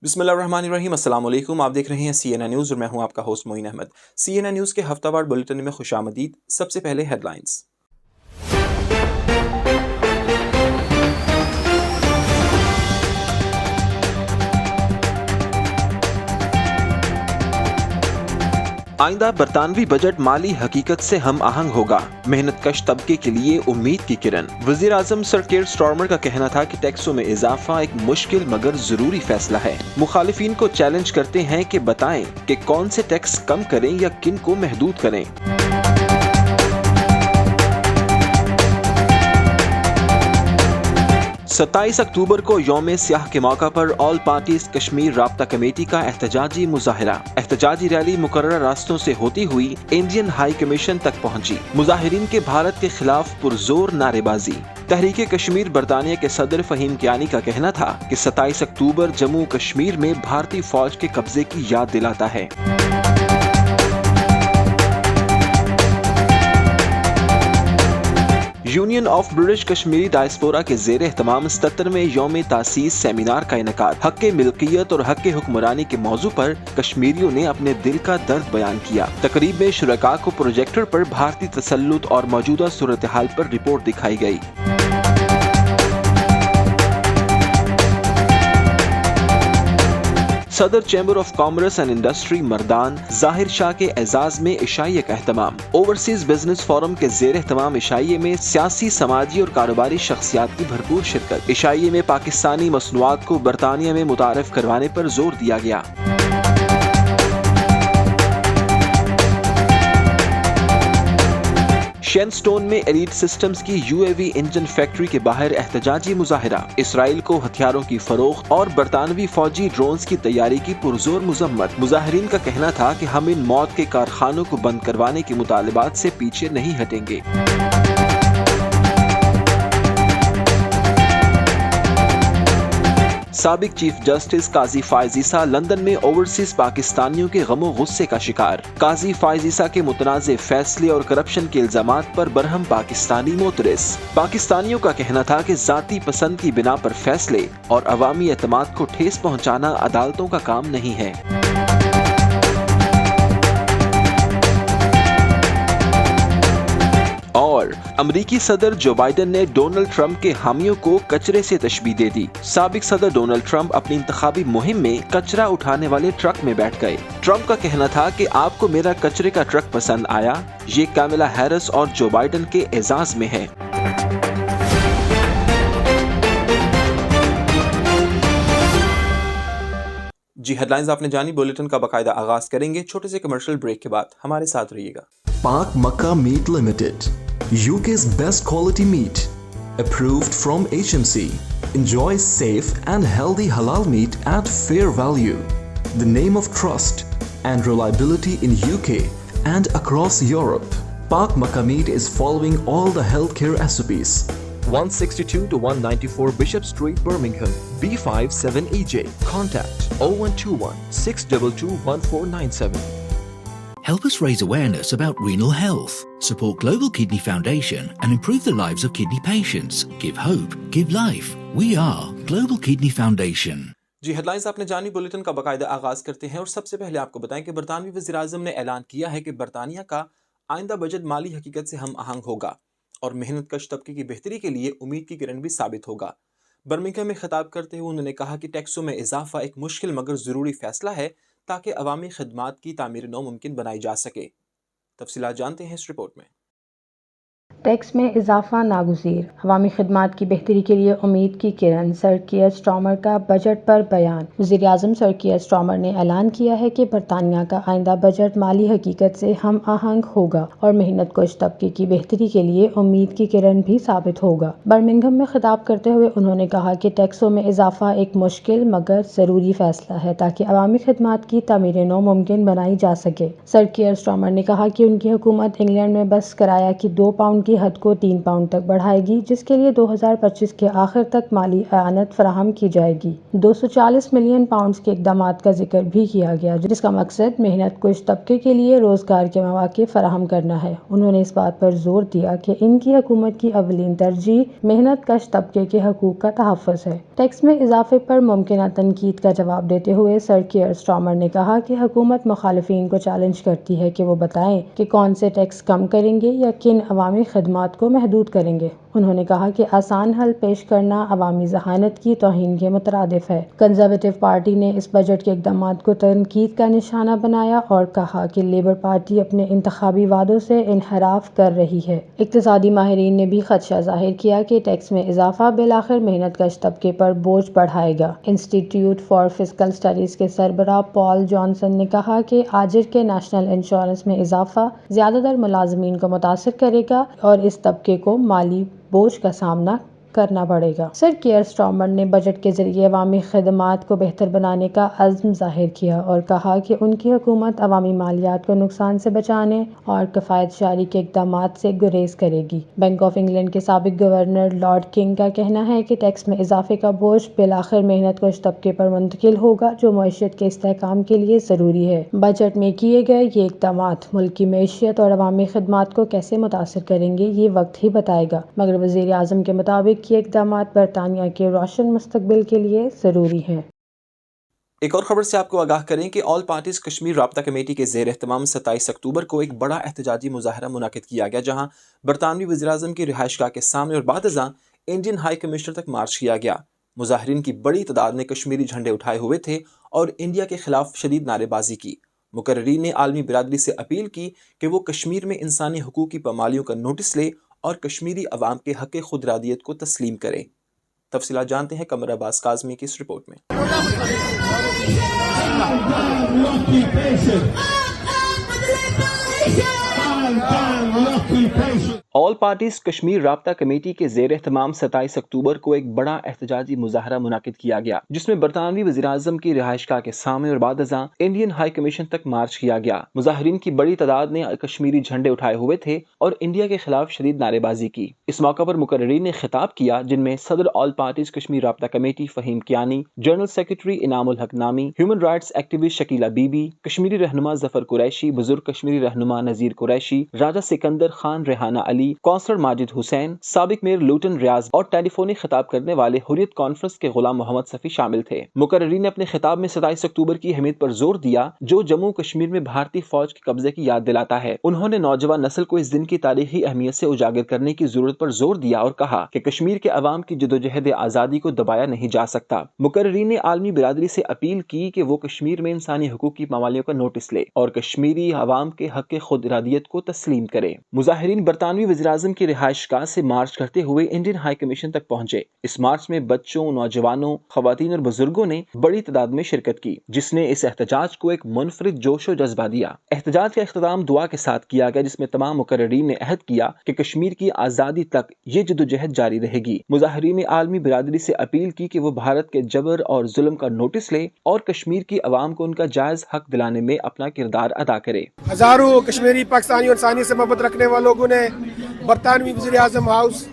بسم اللہ الرحمن الرحیم۔ السلام علیکم، آپ دیکھ رہے ہیں CNN نیوز اور میں ہوں آپ کا ہوسٹ معین احمد۔ CNN نیوز کے ہفتہ وار بلیٹن میں خوش آمدید۔ سب سے پہلے ہیڈ لائنز۔ آئندہ برطانوی بجٹ مالی حقیقت سے ہم آہنگ ہوگا، محنت کش طبقے کے لیے امید کی کرن۔ وزیر اعظم سر کیئر سٹارمر کا کہنا تھا کہ ٹیکسوں میں اضافہ ایک مشکل مگر ضروری فیصلہ ہے۔ مخالفین کو چیلنج کرتے ہیں کہ بتائیں کہ کون سے ٹیکس کم کریں یا کن کو محدود کریں۔ 27 اکتوبر کو یوم سیاہ کے موقع پر آل پارٹیز کشمیر رابطہ کمیٹی کا احتجاجی مظاہرہ۔ احتجاجی ریلی مقررہ راستوں سے ہوتی ہوئی انڈین ہائی کمیشن تک پہنچی۔ مظاہرین کے بھارت کے خلاف پرزور نعرے بازی۔ تحریک کشمیر برطانیہ کے صدر فہیم کیانی کا کہنا تھا کہ 27 اکتوبر جموں کشمیر میں بھارتی فوج کے قبضے کی یاد دلاتا ہے۔ Union of British Kashmiri diaspora کے زیر اہتمام 77ویں یوم تاسیس سیمینار کا انعقاد۔ حق ملکیت اور حق حکمرانی کے موضوع پر کشمیریوں نے اپنے دل کا درد بیان کیا۔ تقریب میں شرکاء کو پروجیکٹر پر بھارتی تسلط اور موجودہ صورتحال پر رپورٹ دکھائی گئی۔ صدر chamber of commerce and industry Mardan Zahir Shah کے اعزاز میں عشائیے کا اہتمام۔ اوورسیز بزنس فورم کے زیر اہتمام عشائیے میں سیاسی، سماجی اور کاروباری شخصیات کی بھرپور شرکت۔ عشائیے میں پاکستانی مصنوعات کو برطانیہ میں متعارف کروانے پر زور دیا گیا۔ شینسٹون میں ایلیٹ سسٹمز کی UAV انجن فیکٹری کے باہر احتجاجی مظاہرہ۔ اسرائیل کو ہتھیاروں کی فروخت اور برطانوی فوجی ڈرونز کی تیاری کی پرزور مذمت۔ مظاہرین کا کہنا تھا کہ ہم ان موت کے کارخانوں کو بند کروانے کے مطالبات سے پیچھے نہیں ہٹیں گے۔ سابق چیف جسٹس قاضی فائز عیسیٰ لندن میں اوورسیز پاکستانیوں کے غم و غصے کا شکار۔ قاضی فائز عیسیٰ کے متنازع فیصلے اور کرپشن کے الزامات پر برہم پاکستانی معترض۔ پاکستانیوں کا کہنا تھا کہ ذاتی پسند کی بنا پر فیصلے اور عوامی اعتماد کو ٹھیس پہنچانا عدالتوں کا کام نہیں ہے۔ اور امریکی صدر جو بائیڈن نے ڈونلڈ ٹرمپ کے حامیوں کو کچرے سے تشبیہ دے دی۔ سابق صدر ڈونلڈ ٹرمپ اپنی انتخابی مہم میں کچرا اٹھانے والے ٹرک میں بیٹھ گئے۔ ٹرمپ کا کہنا تھا کہ آپ کو میرا کچرے کا ٹرک پسند آیا، یہ کاملا ہیرس اور جو بائیڈن کے اعزاز میں ہے۔ جی ہیڈ لائنز آپ نے جانی، بلیٹن کا باقاعدہ آغاز کریں گے چھوٹے سے کمرشل بریک کے بعد۔ ہمارے ساتھ رہیے گا۔ Pak Makkah Meat Limited, UK's best quality meat, approved from HMC. Enjoy safe and healthy halal meat at fair value. The name of trust and reliability in UK and across Europe. Pak Makkah Meat is following all the healthcare SOPs. 162 to 194 Bishop Street, Birmingham, B57EJ. Contact 0121 622 1497. Help us raise awareness about renal health. Support Global Kidney Foundation and improve the lives of kidney patients. Give hope, give life. We are Global Kidney Foundation. جی headlines آپ نے جانی، bulletin کا باقاعدہ آغاز کرتے ہیں اور سب سے پہلے آپ کو بتائیں کہ برطانوی وزیر اعظم نے اعلان کیا ہے کہ برطانیہ کا آئندہ بجٹ مالی حقیقت سے ہم آہنگ ہوگا اور محنت کش طبقے کی بہتری کے لیے امید کی کرن بھی ثابت ہوگا۔ برمنگھم میں خطاب کرتے ہوئے انہوں نے کہا کہ ٹیکسوں میں اضافہ ایک مشکل مگر ضروری فیصلہ ہے تاکہ عوامی خدمات کی تعمیر نو ممکن بنائی جا سکے۔ تفصیلات جانتے ہیں اس رپورٹ میں۔ ٹیکس میں اضافہ ناگزیر، عوامی خدمات کی بہتری کے لیے امید کی کرن۔ سر کیئر سٹارمر کا بجٹ پر بیان۔ وزیر اعظم سر کیئر سٹارمر نے اعلان کیا ہے کہ برطانیہ کا آئندہ بجٹ مالی حقیقت سے ہم آہنگ ہوگا اور محنت کش طبقے کی بہتری کے لیے امید کی کرن بھی ثابت ہوگا۔ برمنگھم میں خطاب کرتے ہوئے انہوں نے کہا کہ ٹیکسوں میں اضافہ ایک مشکل مگر ضروری فیصلہ ہے تاکہ عوامی خدمات کی تعمیر نو ممکن بنائی جا سکے۔ سر کیئر سٹارمر نے کہا کہ ان کی حکومت انگلینڈ میں بس کرایہ کی £2 کی کی حد کو 3 پاؤنڈ تک بڑھائے گی، جس کے لیے 2025 کے آخر تک مالی اعانت فراہم کی جائے گی۔ 240 ملین پاؤنڈز کے اقدامات کا ذکر بھی کیا گیا، جس کا مقصد محنت کش طبقے کے لیے روزگار کے مواقع فراہم کرنا ہے۔ انہوں نے اس بات پر زور دیا کہ ان کی حکومت کی اولین ترجیح محنت کش طبقے کے حقوق کا تحفظ ہے۔ ٹیکس میں اضافے پر ممکنہ تنقید کا جواب دیتے ہوئے سر کیئر اسٹارمر نے کہا کہ حکومت مخالفین کو چیلنج کرتی ہے کہ وہ بتائیں کہ کون سے ٹیکس کم کریں گے یا کن عوامی خدمات کو محدود کریں گے۔ انہوں نے کہا کہ آسان حل پیش کرنا عوامی ذہانت کی توہین کے مترادف ہے۔ کنزرویٹو پارٹی نے اس بجٹ کے اقدامات کو تنقید کا نشانہ بنایا اور کہا کہ لیبر پارٹی اپنے انتخابی وعدوں سے انحراف کر رہی ہے۔ اقتصادی ماہرین نے بھی خدشہ ظاہر کیا کہ ٹیکس میں اضافہ بالآخر محنت کش طبقے پر بوجھ بڑھائے گا۔ انسٹی ٹیوٹ فار فسکل اسٹڈیز کے سربراہ پال جانسن نے کہا کہ آجر کے نیشنل انشورنس میں اضافہ زیادہ تر ملازمین کو متاثر کرے گا اور اس طبقے کو مالی بوجھ کا سامنا کرنا پڑے گا۔ سر کیئر اسٹارمر نے بجٹ کے ذریعے عوامی خدمات کو بہتر بنانے کا عزم ظاہر کیا اور کہا کہ ان کی حکومت عوامی مالیات کو نقصان سے بچانے اور کفایت جاری کے اقدامات سے گریز کرے گی۔ بینک آف انگلینڈ کے سابق گورنر لارڈ کنگ کا کہنا ہے کہ ٹیکس میں اضافے کا بوجھ بالآخر محنت کش طبقے پر منتقل ہوگا، جو معیشت کے استحکام کے لیے ضروری ہے۔ بجٹ میں کیے گئے یہ اقدامات ملک کی معیشت اور عوامی خدمات کو کیسے متاثر کریں گے، یہ وقت ہی بتائے گا، مگر وزیر اعظم کے مطابق یہ اقدامات برطانیہ کے روشن مستقبل کے لیے ضروری ہیں۔ ایک اور خبر سے آپ کو آگاہ کریں کہ آل پارٹیز کشمیر رابطہ کمیٹی کے زیر اہتمام 27 اکتوبر کو ایک بڑا احتجاجی مظاہرہ منعقد کیا گیا، جہاں برطانوی وزیراعظم کی رہائش گاہ کے سامنے اور بعد ازاں انڈین ہائی کمیشنر تک مارچ کیا گیا۔ مظاہرین کی بڑی تعداد نے کشمیری جھنڈے اٹھائے ہوئے تھے اور انڈیا کے خلاف شدید نعرے بازی کی۔ مقررین نے عالمی برادری سے اپیل کی کہ وہ کشمیر میں انسانی حقوق کی پامالیوں کا نوٹس لے اور کشمیری عوام کے حق خود ارادیت کو تسلیم کرے۔ تفصیلات جانتے ہیں قمر عباس کاظمی کی اس رپورٹ میں۔ آل پارٹیز کشمیر رابطہ کمیٹی کے زیر اہتمام 27 اکتوبر کو ایک بڑا احتجاجی مظاہرہ منعقد کیا گیا، جس میں برطانوی وزیراعظم کی رہائش گاہ کے سامنے اور بعد ازاں انڈین ہائی کمیشن تک مارچ کیا گیا۔ مظاہرین کی بڑی تعداد نے کشمیری جھنڈے اٹھائے ہوئے تھے اور انڈیا کے خلاف شدید نعرے بازی کی۔ اس موقع پر مقررین نے خطاب کیا، جن میں صدر آل پارٹیز کشمیر رابطہ committee Fahim Kayani, general secretary Inam ul-Haq Nami, human rights activist Shakila Bibi بی، کشمیری رہنما ظفر قریشی، بزرگ کشمیری رہنما نذیر قریشی، راجہ سکندر خان ریحانہ علی، کونسلر ماجد حسین، سابق میئر لوٹن ریاض اور ٹیلی فونی خطاب کرنے والے حریت کانفرنس کے غلام محمد صفی شامل تھے۔ مقررین نے اپنے خطاب میں 27 اکتوبر کی اہمیت پر زور دیا، جو جموں کشمیر میں بھارتی فوج کے قبضے کی یاد دلاتا ہے۔ انہوں نے نوجوان نسل کو اس دن کی تاریخی اہمیت سے اجاگر کرنے کی ضرورت پر زور دیا اور کہا کہ کشمیر کے عوام کی جدوجہد آزادی کو دبایا نہیں جا سکتا۔ مقررین نے عالمی برادری سے اپیل کی کہ وہ کشمیر میں انسانی حقوق کی پامالیوں کا نوٹس لے اور کشمیری عوام کے حق خود ارادیت کو تسلیم کرے۔ مظاہرین برطانوی وزیراعظم کی رہائش گاہ سے مارچ کرتے ہوئے انڈین ہائی کمیشن تک پہنچے۔ اس مارچ میں بچوں، نوجوانوں، خواتین اور بزرگوں نے بڑی تعداد میں شرکت کی، جس نے اس احتجاج کو ایک منفرد جوش و جذبہ دیا۔ احتجاج کا اختتام دعا کے ساتھ کیا گیا، جس میں تمام مقررین نے عہد کیا کہ کشمیر کی آزادی تک یہ جدوجہد جاری رہے گی۔ مظاہرین نے عالمی برادری سے اپیل کی کہ وہ بھارت کے جبر اور ظلم کا نوٹس لے اور کشمیر کی عوام کو ان کا جائز حق دلانے میں اپنا کردار ادا کرے۔ ہزاروں کشمیری پاکستانی اور انسانیت سے محبت رکھنے والوں لوگوں نے برطانوی وزیر اعظم ہاؤس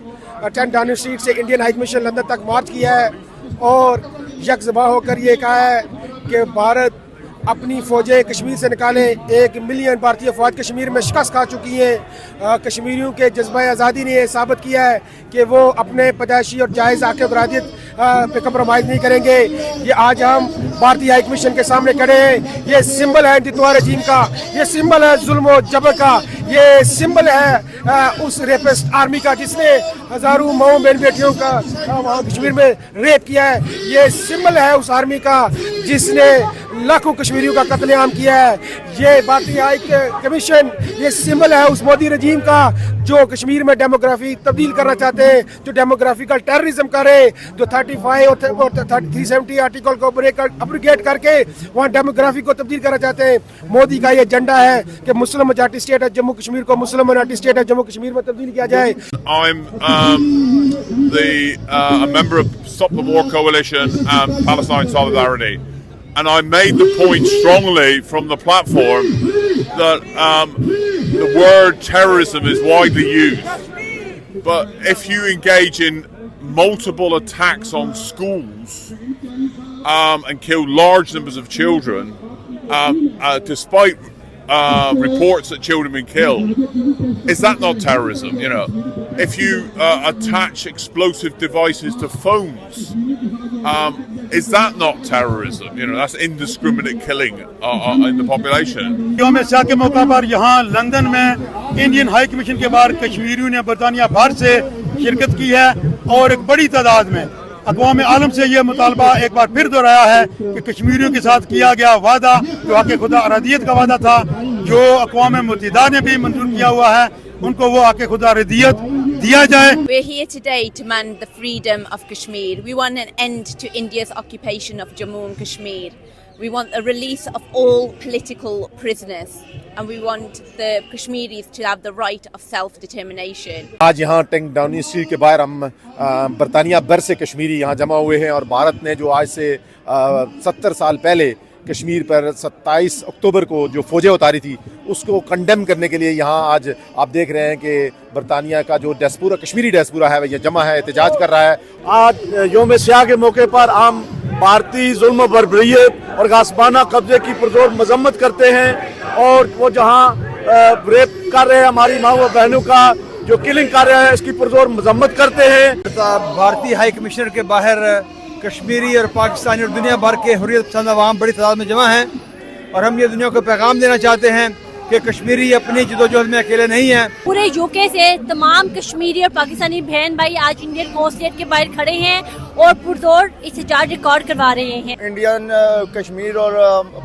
10 ڈاؤننگ اسٹریٹ سے انڈین ہائی کمیشن لندن تک مارچ کیا ہے اور یک زباں ہو کر یہ کہا ہے کہ بھارت اپنی فوجیں کشمیر سے نکالیں۔ 1 ملین بھارتی فوج کشمیر میں شکست کھا چکی ہیں۔ کشمیریوں کے جذبہ آزادی نے یہ ثابت کیا ہے کہ وہ اپنے پیدائشی اور جائز حق ارادیت پہ کمپرومائز نہیں کریں گے۔ یہ آج ہم بھارتی ہائی کمیشن کے سامنے کھڑے ہیں، یہ سمبل ہے انتہا رجیم کا، یہ سمبل ہے ظلم و جبر کا، یہ سمبل ہے اس ریپسٹ آرمی کا جس نے ہزاروں ماؤں بہن بیٹیوں کا وہاں کشمیر میں ریپ کیا ہے۔ یہ سمبل ہے اس آرمی کا جس نے لاکھوں کشمیریوں کا قتل عام کیا ہے۔ یہ بھارتی ہائی کمیشن یہ سمبل ہے اس مودی رجیم کا جو کشمیر میں ڈیموگرافی تبدیل کرنا چاہتے ہیں، جو ڈیموگرافیکل ٹیررزم کرے، جو 35 اور 370 آرٹیکل کو ابروگیٹ کر کے وہاں ڈیموگرافی کو تبدیل کرنا چاہتے ہیں۔ مودی کا یہ ایجنڈا ہے کہ مسلم میجارٹی اسٹیٹ ہے جموں کشمیر کو مسلم مائنورٹی اسٹیٹ ہے جموں کشمیر میں تبدیل کیا جائے۔ I'm a member of Stop the War Coalition and Palestine Solidarity, and I made the point strongly from the platform that the word terrorism is widely used But if you engage in multiple attacks on schools and kill large numbers of children, despite reports that children have been killed, is that not terrorism? You know, if you attach explosive devices to phones, is that not terrorism? You know, that's indiscriminate killing in the population. یوم سیاہ کے موقع پر یہاں London میں Indian high commission کے باہر کشمیریوں نے برطانیہ بھر سے شرکت کی ہے اور ایک بڑی تعداد میں اقوام عالم سے یہ مطالبہ ایک بار پھر دہرایا ہے کہ کشمیریوں کے ساتھ کیا گیا وعدہ جو حق خدا ارادیت کا وعدہ تھا، جو اقوام متحدہ نے بھی منظور کیا ہوا ہے، ان کو وہ حق خدا ارادیت دیا جائے. We're here today to demand the freedom of Kashmir. We want an end to India's occupation of Jammu and Kashmir. We want the release of all political prisoners, and we want the Kashmiris to have the right of self-determination. آج یہاں tank Downing street کے باہر ہم برطانیہ بھر سے کشمیری یہاں جمع ہوئے ہیں، اور بھارت نے جو آج سے 70 سال پہلے کشمیر پر 27 اکتوبر کو جو فوجیں اتاری تھی اس کو کنڈیم کرنے کے لیے یہاں آج آپ دیکھ رہے ہیں کہ برطانیہ کا جو ڈیسپورا کشمیری ڈیسپورا ہے وہ یہ جمع ہے، احتجاج کر رہا ہے. آج یوم سیاہ کے موقع پر ہم بھارتی ظلم و بربریت اور غاصبانہ قبضے کی پرزور مذمت کرتے ہیں، اور وہ جہاں ریپ کر رہے ہیں ہماری ماں و بہنوں کا، جو کلنگ کر رہے ہیں، اس کی پرزور مذمت کرتے ہیں. بھارتی ہائی کمشنر کے باہر کشمیری اور پاکستانی اور دنیا بھر کے حریت پسند عوام بڑی تعداد میں جمع ہیں، اور ہم یہ دنیا کو پیغام دینا چاہتے ہیں کہ کشمیری اپنی جدوجہد میں اکیلے نہیں ہیں. پورے یو کے سے تمام کشمیری اور پاکستانی بہن بھائی آج انڈین قونصلیٹ کے باہر کھڑے ہیں اور پرزور احتجاج ریکارڈ کروا رہے ہیں. انڈین کشمیر اور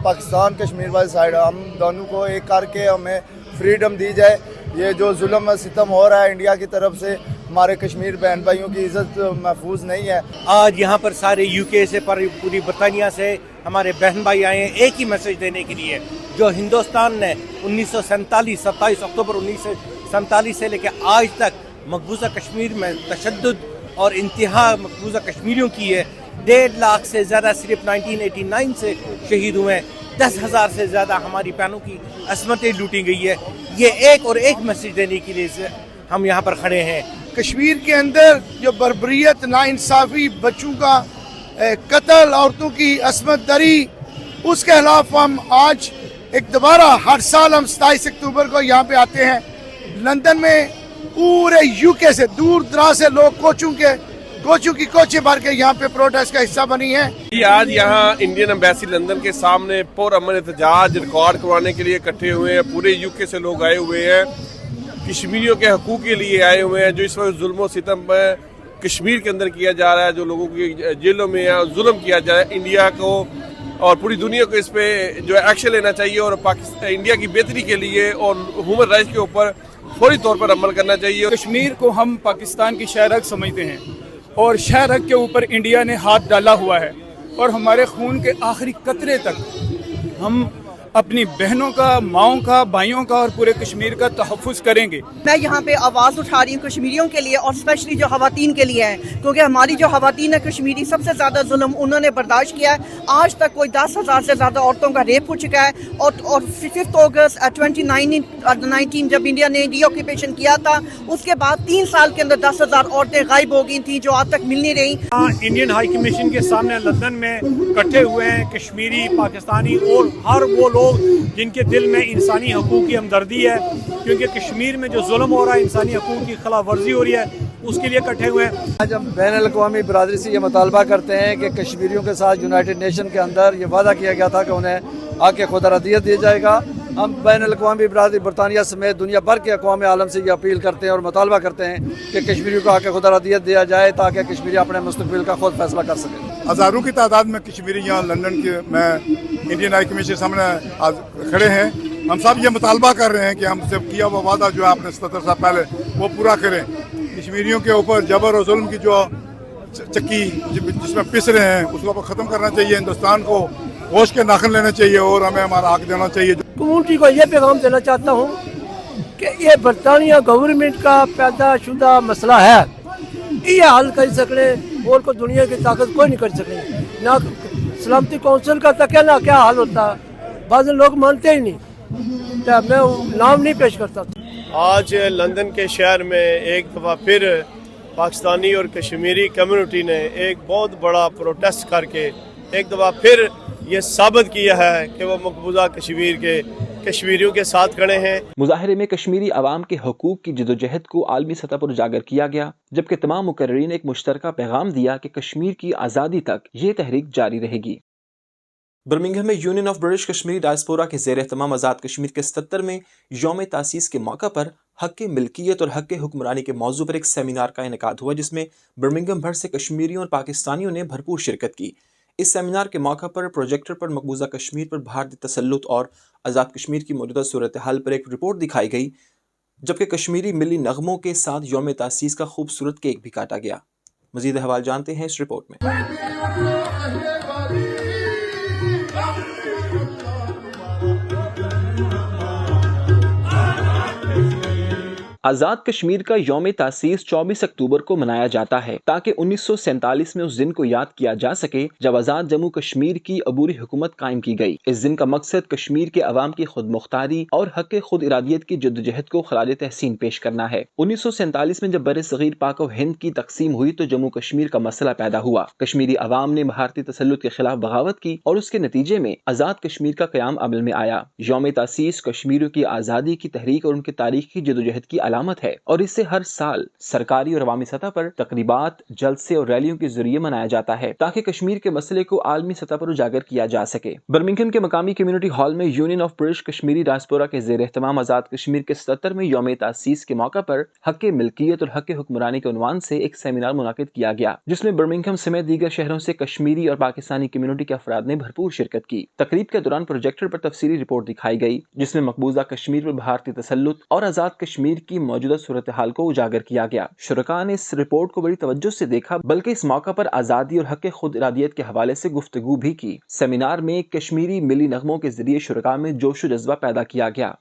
پاکستان کشمیر والی سائڈ ہم دونوں کو ایک کر کے ہمیں فریڈم دی جائے. یہ جو ظلم و ستم ہو رہا ہے انڈیا کی طرف سے، ہمارے کشمیر بہن بھائیوں کی عزت محفوظ نہیں ہے. آج یہاں پر سارے یو کے سے پوری برطانیہ سے ہمارے بہن بھائی آئے ہیں ایک ہی میسج دینے کے لیے. جو ہندوستان نے 1947 27 اکتوبر 1947 سے لے کے آج تک مقبوضہ کشمیر میں تشدد اور انتہا مقبوضہ کشمیریوں کی ہے. 1.5 لاکھ سے زیادہ صرف 1989 سے شہید ہوئے ہیں. 10,000 سے زیادہ ہماری بہنوں کی عصمتیں لوٹی گئی ہے. یہ ایک اور ایک میسج دینے کے لیے ہم یہاں پر کھڑے ہیں. کشمیر کے اندر جو بربریت، ناانصافی، بچوں کا قتل، عورتوں کی عصمت دری، اس کے خلاف ہم آج ایک دوبارہ ہر سال ہم 27 اکتوبر کو یہاں پہ آتے ہیں. لندن میں پورے یو کے سے دور دراز سے لوگ کوچوں کی کوچیں بھر کے یہاں پہ پروٹیسٹ کا حصہ بنی ہیں. آج یہاں انڈین ایمبیسی لندن کے سامنے پرامن احتجاج ریکارڈ کروانے کے لیے اکٹھے ہوئے ہیں. پورے یو کے سے لوگ آئے ہوئے ہیں، کشمیریوں کے حقوق کے لیے آئے ہوئے ہیں. جو اس وقت ظلم و ستم کشمیر کے اندر کیا جا رہا ہے، جو لوگوں کی جیلوں میں ظلم کیا جا رہا ہے، انڈیا کو اور پوری دنیا کو اس پہ جو ایکشن لینا چاہیے، اور انڈیا کی بہتری کے لیے اور ہیومن رائٹس کے اوپر فوری طور پر عمل کرنا چاہیے. کشمیر کو ہم پاکستان کی شہ رگ سمجھتے ہیں، اور شہ رگ کے اوپر انڈیا نے ہاتھ ڈالا ہوا ہے، اور ہمارے خون کے آخری قطرے تک ہم اپنی بہنوں کا، ماؤں کا، بھائیوں کا اور پورے کشمیر کا تحفظ کریں گے. میں یہاں پہ آواز اٹھا رہی ہوں کشمیریوں کے لیے، اور اسپیشلی جو خواتین کے لیے ہے، کیونکہ ہماری جو خواتین ہیں کشمیری، سب سے زیادہ ظلم انہوں نے برداشت کیا ہے. آج تک کوئی 10,000 سے زیادہ عورتوں کا ریپ ہو چکا ہے، اور 5 اگست 2019 جب انڈیا نے ڈی آکوپیشن کیا تھا، اس کے بعد 3 سال کے اندر 10,000 عورتیں غائب ہو گئی تھیں جو آج تک مل نہیں رہی. انڈین ہائی کمیشن کے سامنے لندن میں اکٹھے ہوئے ہیں کشمیری، پاکستانی اور ہر وہ لوگ جن کے دل میں انسانی حقوق کی ہمدردی ہے، کیونکہ کشمیر میں جو ظلم ہو رہا ہے، انسانی حقوق کی خلاف ورزی ہو رہی ہے، اس کے لیے اکٹھے ہوئے ہیں. آج ہم بین الاقوامی برادری سے یہ مطالبہ کرتے ہیں کہ کشمیریوں کے ساتھ یونائٹڈ نیشن کے اندر یہ وعدہ کیا گیا تھا کہ انہیں حق خود ارادیت دیا جائے گا. ہم بین الاقوامی برادری برطانیہ سمیت دنیا بھر کے اقوام عالم سے یہ اپیل کرتے ہیں اور مطالبہ کرتے ہیں کہ کشمیریوں کو حق خود ارادیت دیا جائے تاکہ کشمیری اپنے مستقبل کا خود فیصلہ کر سکیں. ہزاروں کی تعداد میں کشمیری یہاں لندن کے میں انڈین ہائی کمیشن کے سامنے آج کھڑے ہیں. ہم سب یہ مطالبہ کر رہے ہیں کہ ہم سے کیا ہوا وعدہ جو ہے آپ نے 77 سال پہلے وہ پورا کریں. کشمیریوں کے اوپر جبر اور ظلم کی جو چکی جس میں پس رہے ہیں اس کو ختم کرنا چاہیے. ہندوستان کو ہوش کے ناخن لینا چاہیے اور ہمیں ہمارا حق دینا چاہیے. کمیونٹی کو یہ پیغام دینا چاہتا ہوں کہ یہ برطانیہ گورنمنٹ کا پیدا شدہ مسئلہ ہے، یہ حل کر سکے اور کو دنیا کی طاقت کوئی نہیں کر سکے. نہ سلامتی کونسل کا تک نہ کیا حل ہوتا، بعض لوگ مانتے ہی نہیں. میں نام نہیں پیش کرتا. آج لندن کے شہر میں ایک دفعہ پھر پاکستانی اور کشمیری کمیونٹی نے ایک بہت بڑا پروٹیسٹ کر کے ایک دفعہ پھر یہ ثابت کیا ہے کہ وہ مقبوضہ کشمیر کے کشمیریوں کے ساتھ کھڑے ہیں۔ مظاہرے میں کشمیری عوام کے حقوق کی جدوجہد کو عالمی سطح پر اجاگر کیا گیا، جبکہ تمام مقررین نے ایک مشترکہ پیغام دیا کہ کشمیر کی آزادی تک یہ تحریک جاری رہے گی۔ برمنگھم میں union of British Kashmiri diaspora کے زیر اہتمام آزاد کشمیر کے 77 میں یوم تاسیس کے موقع پر حق ملکیت اور حق حکمرانی کے موضوع پر ایک سیمینار کا انعقاد ہوا، جس میں برمنگھم بھر سے کشمیریوں اور پاکستانیوں نے بھرپور شرکت کی۔ اس سیمینار کے موقع پر پروجیکٹر پر مقبوضہ کشمیر پر بھارتی تسلط اور آزاد کشمیر کی موجودہ صورتحال پر ایک رپورٹ دکھائی گئی، جبکہ کشمیری ملی نغموں کے ساتھ یوم تاسیس کا خوبصورت کیک بھی کاٹا گیا۔ مزید احوال جانتے ہیں اس رپورٹ میں۔ آزاد کشمیر کا یوم تاسیس 24 اکتوبر کو منایا جاتا ہے تاکہ 1947 میں اس دن کو یاد کیا جا سکے جب آزاد جموں کشمیر کی عبوری حکومت قائم کی گئی۔ اس دن کا مقصد کشمیر کے عوام کی خود مختاری اور حق خود ارادیت کی جدوجہد کو خراج تحسین پیش کرنا ہے۔ 1947 میں جب بر صغیر پاک و ہند کی تقسیم ہوئی تو جموں کشمیر کا مسئلہ پیدا ہوا۔ کشمیری عوام نے بھارتی تسلط کے خلاف بغاوت کی اور اس کے نتیجے میں آزاد کشمیر کا قیام عمل میں آیا۔ یوم تاسیس کشمیریوں کی آزادی کی تحریک اور ان کی تاریخی جدوجہد کی علامت ہے اور اس سے ہر سال سرکاری اور عوامی سطح پر تقریبات، جلسے اور ریلیوں کے ذریعے منایا جاتا ہے تاکہ کشمیر کے مسئلے کو عالمی سطح پر اجاگر کیا جا سکے۔ برمنگھم کے مقامی کمیونٹی ہال میں union of British Kashmiri diaspora کے زیر اہتمام آزاد کشمیر کے 77 میں یوم تاسیس کے موقع پر حق ملکیت اور حق حکمرانی کے عنوان سے ایک سیمینار منعقد کیا گیا، جس میں برمنگھم سمیت دیگر شہروں سے کشمیری اور پاکستانی کمیونٹی کے افراد نے بھرپور شرکت کی۔ تقریب کے دوران پروجیکٹر پر تفصیلی رپورٹ دکھائی گئی، جس میں مقبوضہ کشمیر پر بھارتی تسلط اور آزاد کشمیر کی موجودہ صورتحال کو اجاگر کیا گیا۔ شرکاء نے اس رپورٹ کو بڑی توجہ سے دیکھا، بلکہ اس موقع پر آزادی اور حق خود ارادیت کے حوالے سے گفتگو بھی کی۔ سیمینار میں کشمیری ملی نغموں کے ذریعے شرکاء میں جوش و جذبہ پیدا کیا گیا۔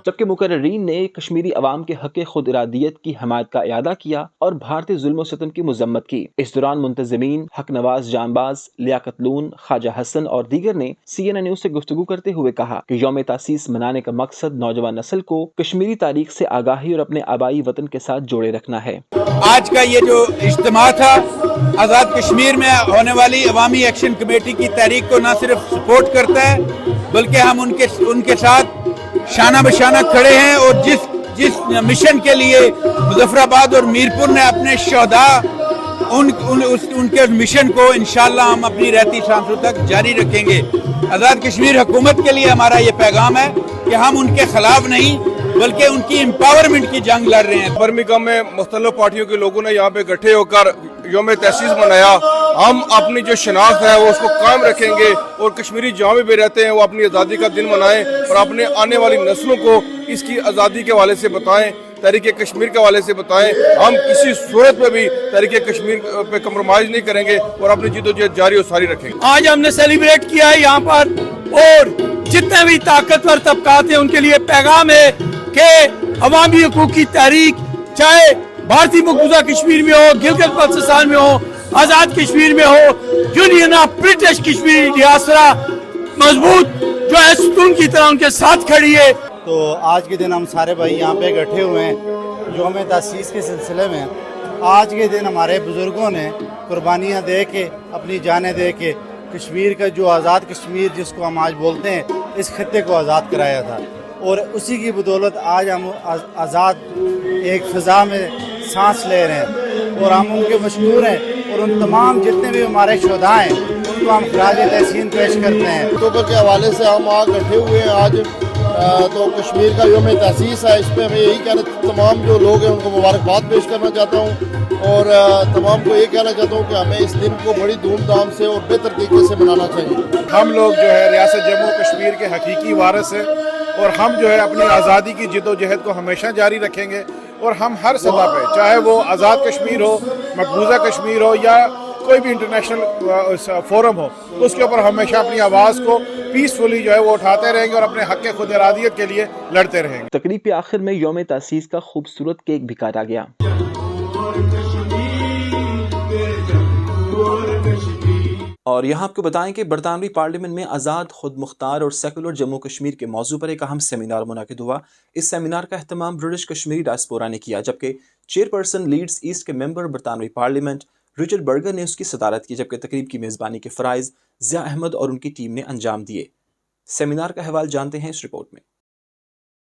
جبکہ مقررین نے کشمیری عوام کے حق خود ارادیت کی حمایت کا اعادہ کیا اور بھارتی ظلم و ستم کی مذمت کی۔ اس دوران منتظمین حق نواز جانباز، لیاقت لون، خواجہ حسن اور دیگر نے CNN نیوز سے گفتگو کرتے ہوئے کہا کہ یوم تاسیس منانے کا مقصد نوجوان نسل کو کشمیری تاریخ سے آگاہی اور اپنے آبائی وطن کے ساتھ جوڑے رکھنا ہے۔ آج کا یہ جو اجتماع تھا آزاد کشمیر میں ہونے والی عوامی ایکشن کمیٹی کی تحریک کو نہ صرف سپورٹ کرتا ہے بلکہ ہم ان کے ساتھ شانہ بشانہ کھڑے ہیں، اور جس مشن کے لیے مظفر آباد اور میرپور نے اپنے شہداء ان کے مشن کو انشاءاللہ ہم اپنی رہتی سانسوں تک جاری رکھیں گے۔ آزاد کشمیر حکومت کے لیے ہمارا یہ پیغام ہے کہ ہم ان کے خلاف نہیں بلکہ ان کی امپاورمنٹ کی جنگ لڑ رہے ہیں۔ برمنگھم میں مختلف پارٹیوں کے لوگوں نے یہاں پہ اکٹھے ہو کر یوم تاسیس منایا۔ ہم اپنی جو شناخت ہے وہ اس کو قائم رکھیں گے اور کشمیری جہاں بھی رہتے ہیں وہ اپنی آزادی کا دن منائیں اور اپنے آنے والی نسلوں کو اس کی آزادی کے حوالے سے بتائیں، تحریک کشمیر کے حوالے سے بتائیں۔ ہم کسی صورت میں بھی تحریک کشمیر پہ کمپرومائز نہیں کریں گے اور اپنی جدوجہد جاری و ساری رکھیں گے۔ آج ہم نے سیلیبریٹ کیا ہے یہاں پر، اور جتنے بھی طاقتور طبقات ہیں ان کے لیے پیغام ہے کہ عوامی حقوق کی تحریک چاہے بھارتی مقبوضہ کشمیر میں ہو، گلگت بلتستان میں ہو، آزاد کشمیر میں ہو، union of British Kashmiri diaspora مضبوط جو ہے ستون کی طرح ان کے ساتھ کھڑی ہے۔ تو آج کے دن ہم سارے بھائی یہاں پہ اکٹھے ہوئے ہیں یوم تاسیس کے سلسلے میں۔ آج کے دن ہمارے بزرگوں نے قربانیاں دے کے، اپنی جانیں دے کے کشمیر کا جو آزاد کشمیر جس کو ہم آج بولتے ہیں اس خطے کو آزاد کرایا تھا، اور اسی کی بدولت آج ہم آزاد ایک فضا میں سانس لے رہے ہیں، اور ہم ان کے مشکور ہیں، اور ان تمام جتنے بھی ہمارے شہداء ہیں ان کو ہم خراج تحسین پیش کرتے ہیں۔ اکتوبر کے حوالے سے ہم اکٹھے ہوئے ہیں آج، تو کشمیر کا یوم تاسیس ہے، اس پہ میں یہی کہنا تمام جو لوگ ہیں ان کو مبارکباد پیش کرنا چاہتا ہوں، اور تمام کو یہ کہنا چاہتا ہوں کہ ہمیں اس دن کو بڑی دھوم دھام سے اور بہتر طریقے سے منانا چاہیے۔ ہم لوگ جو ہے ریاست جموں کشمیر کے حقیقی وارث ہیں، اور ہم جو ہے اپنی آزادی کی جد و جہد کو ہمیشہ جاری رکھیں گے، اور ہم ہر سطح پہ چاہے وہ آزاد کشمیر ہو، مقبوضہ کشمیر ہو، یا کوئی بھی انٹرنیشنل فورم ہو، اس کے اوپر ہمیشہ اپنی آواز کو پیسفلی جو ہے وہ اٹھاتے رہیں گے اور اپنے حق خود ارادیت کے لیے لڑتے رہیں گے۔ تقریب کے آخر میں یوم تاسیس کا خوبصورت کیک بھی کاٹا گیا۔ اور یہاں آپ کو بتائیں کہ برطانوی پارلیمنٹ میں آزاد خود مختار اور سیکولر جموں کشمیر کے موضوع پر ایک اہم سیمینار منعقد ہوا۔ اس سیمینار کا اہتمام برٹش کشمیری ڈائسپورا نے کیا، جبکہ چیئرپرسن لیڈز ایسٹ کے ممبر برطانوی پارلیمنٹ رچرڈ برگر نے اس کی صدارت کی، جبکہ تقریب کی میزبانی کے فرائض ضیاء احمد اور ان کی ٹیم نے انجام دیے۔ سیمینار کا حوالہ جانتے ہیں اس رپورٹ میں۔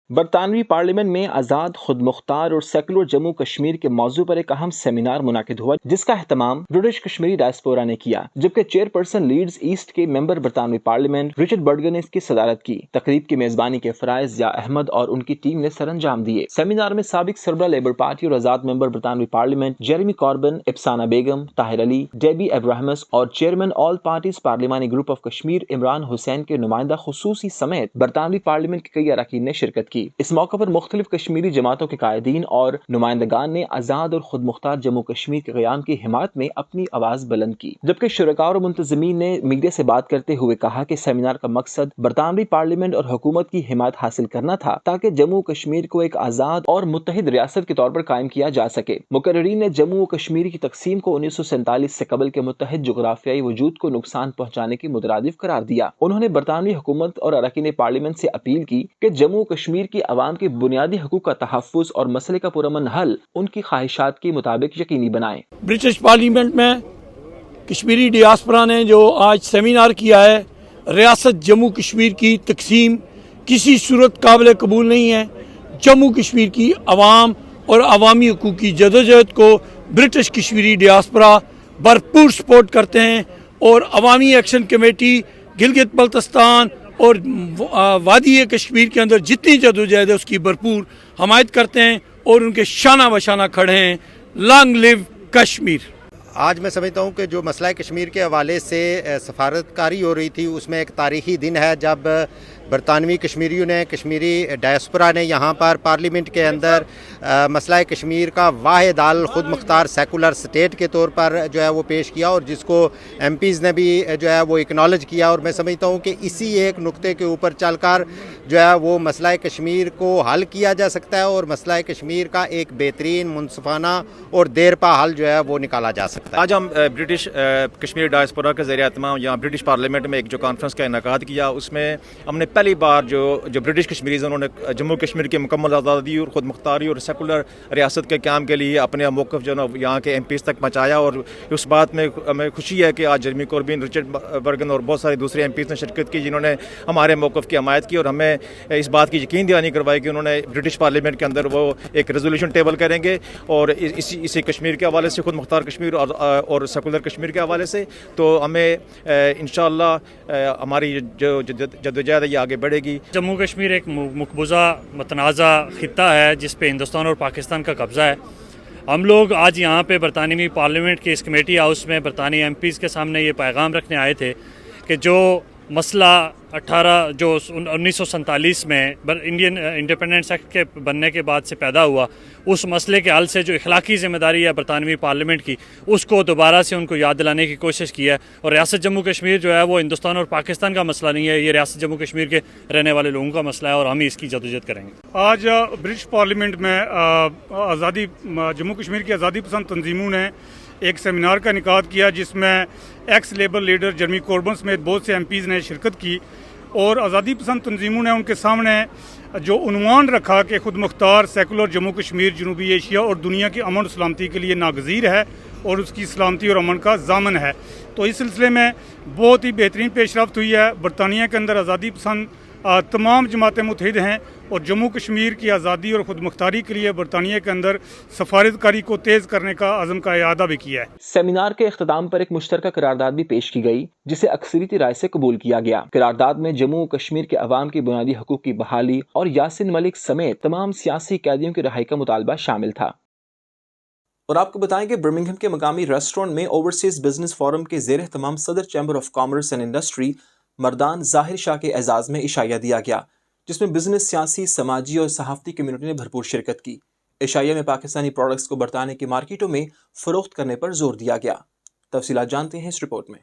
برطانوی پارلیمنٹ میں آزاد خود مختار اور سیکولر جموں کشمیر کے موضوع پر ایک اہم سیمینار منعقد ہوا، جس کا اہتمام برٹش کشمیری ڈائسپورا نے کیا، جبکہ چیئرپرسن لیڈز ایسٹ کے ممبر برطانوی پارلیمنٹ رچرڈ برگر نے اس کی صدارت کی۔ تقریب کی میزبانی کے فرائض ضیاء احمد اور ان کی ٹیم نے سر انجام دیے۔ سیمینار میں سابق سربراہ لیبر پارٹی اور آزاد ممبر برطانوی پارلیمنٹ جیریمی کاربن، افسانہ بیگم، طاہر علی، ڈیبی ابراہمس اور چیئرمین آل پارٹیز پارلیمانی گروپ آف کشمیر عمران حسین کے نمائندہ خصوصی سمیت برطانوی پارلیمنٹ کے کئی اراکین نے شرکت کی۔ اس موقع پر مختلف کشمیری جماعتوں کے قائدین اور نمائندگان نے آزاد اور خود مختار جموں کشمیر کے قیام کی حمایت میں اپنی آواز بلند کی، جبکہ شرکاء اور منتظمین نے میڈیا سے بات کرتے ہوئے کہا کہ سیمینار کا مقصد برطانوی پارلیمنٹ اور حکومت کی حمایت حاصل کرنا تھا تاکہ جموں کشمیر کو ایک آزاد اور متحد ریاست کے طور پر قائم کیا جا سکے۔ مقررین نے جموں و کشمیر کی تقسیم کو 1947 سے قبل کے متحد جغرافیائی وجود کو نقصان پہنچانے کی مترادف قرار دیا۔ انہوں نے برطانوی حکومت اور اراکین پارلیمنٹ سے اپیل کی کہ جموں و کشمیر کی عوام کے بنیادی حقوق کا تحفظ اور مسئلے کا پرامن حل ان کی خواہشات کے مطابق یقینی بنائیں۔ برٹش پارلیمنٹ میں کشمیری ڈیاسپورا نے جو آج سیمینار کیا ہے، ریاست جموں کشمیر کی تقسیم کسی صورت قابل قبول نہیں ہے۔ جموں کشمیر کی عوام اور عوامی حقوق کی جدوجہد کو برٹش کشمیری ڈیاسپورا بھرپور سپورٹ کرتے ہیں، اور عوامی ایکشن کمیٹی گلگت بلتستان اور وادی کشمیر کے اندر جتنی جدوجہد ہے اس کی بھرپور حمایت کرتے ہیں اور ان کے شانہ بشانہ کھڑے ہیں۔ لانگ لیو کشمیر۔ آج میں سمجھتا ہوں کہ جو مسئلہ کشمیر کے حوالے سے سفارتکاری ہو رہی تھی، اس میں ایک تاریخی دن ہے جب برطانوی کشمیریوں نے، کشمیری ڈائسپورا نے یہاں پر پارلیمنٹ کے اندر مسئلہ کشمیر کا واحد حل خود مختار سیکولر سٹیٹ کے طور پر جو ہے وہ پیش کیا، اور جس کو ایم پیز نے بھی جو ہے وہ اکنالج کیا۔ اور میں سمجھتا ہوں کہ اسی ایک نقطے کے اوپر چل کر جو ہے وہ مسئلہ کشمیر کو حل کیا جا سکتا ہے، اور مسئلہ کشمیر کا ایک بہترین، منصفانہ اور دیر پا حل جو ہے وہ نکالا جا سکتا ہے۔ آج ہم برٹش کشمیری ڈائسپورا کے ذریعہ اہتمام یہاں برٹش پارلیمنٹ میں ایک جو کانفرنس کا انعقاد کیا، اس میں ہم نے پہلی بار جو برٹش کشمیریز انہوں نے جموں کشمیر کی مکمل آزادی اور خود مختاری اور سیکولر ریاست کے قیام کے لیے اپنے موقف جو ہے یہاں کے ایم پیز تک پہنچایا، اور اس بات میں ہمیں خوشی ہے کہ آج جیریمی کوربن، رچرڈ برگن اور بہت سارے دوسرے ایم پیز نے شرکت کی، جنہوں نے ہمارے موقف کی حمایت کی، اور ہمیں اس بات کی یقین دہانی کروائی کہ انہوں نے برٹش پارلیمنٹ کے اندر وہ ایک ریزولوشن ٹیبل کریں گے، اور اسی کشمیر کے حوالے سے، خود مختار کشمیر اور سیکولر کشمیر کے حوالے سے، تو ہمیں انشاءاللہ ہماری جو جدوجہد ہے یہ آگے بڑھے گی۔ جموں کشمیر ایک مقبوضہ متنازع خطہ ہے جس پہ ہندوستان اور پاکستان کا قبضہ ہے۔ ہم لوگ آج یہاں پہ برطانوی پارلیمنٹ کے اس کمیٹی ہاؤس میں برطانوی ایم پیز کے سامنے یہ پیغام رکھنے آئے تھے کہ جو مسئلہ 1947 میں انڈین انڈیپینڈنس ایکٹ کے بننے کے بعد سے پیدا ہوا، اس مسئلے کے حل سے جو اخلاقی ذمہ داری ہے برطانوی پارلیمنٹ کی، اس کو دوبارہ سے ان کو یاد دلانے کی کوشش کی ہے۔ اور ریاست جموں کشمیر جو ہے وہ ہندوستان اور پاکستان کا مسئلہ نہیں ہے، یہ ریاست جموں کشمیر کے رہنے والے لوگوں کا مسئلہ ہے، اور ہم اس کی جدوجہد کریں گے۔ آج برٹش پارلیمنٹ میں جموں کشمیر کی آزادی پسند تنظیموں نے ایک سیمینار کا انعقاد کیا، جس میں x labour leader Jeremy Corbin سمیت بہت سے ایم پیز نے شرکت کی، اور آزادی پسند تنظیموں نے ان کے سامنے جو عنوان رکھا کہ خود مختار سیکولر جموں کشمیر جنوبی ایشیا اور دنیا کی امن و سلامتی کے لیے ناگزیر ہے اور اس کی سلامتی اور امن کا ضامن ہے۔ تو اس سلسلے میں بہت ہی بہترین پیش رفت ہوئی ہے۔ برطانیہ کے اندر آزادی پسند تمام جماعتیں متحد ہیں، اور جموں کشمیر کی آزادی اور خود مختاری کے لیے برطانیہ کے اندر سفارتکاری کو تیز کرنے کا عزم کا اعادہ بھی کیا ہے۔ سیمینار کے اختتام پر ایک مشترکہ قرارداد بھی پیش کی گئی، جسے اکثریتی رائے سے قبول کیا گیا۔ قرارداد میں جموں و کشمیر کے عوام کی بنیادی حقوق کی بحالی اور یاسین ملک سمیت تمام سیاسی قیدیوں کی رہائی کا مطالبہ شامل تھا۔ اور آپ کو بتائیں کہ برمنگھم کے مقامی ریسٹورنٹ میں اوورسیز بزنس فورم کے زیر اہتمام صدر chamber of commerce and industry Mardan Zahir Shah کے اعزاز میں عشائیہ دیا گیا، جس میں بزنس، سیاسی، سماجی اور صحافتی کمیونٹی نے بھرپور شرکت کی۔ عشائیہ میں پاکستانی پروڈکٹس کو برطانیہ کی مارکیٹوں میں فروخت کرنے پر زور دیا گیا۔ تفصیلات جانتے ہیں اس رپورٹ میں۔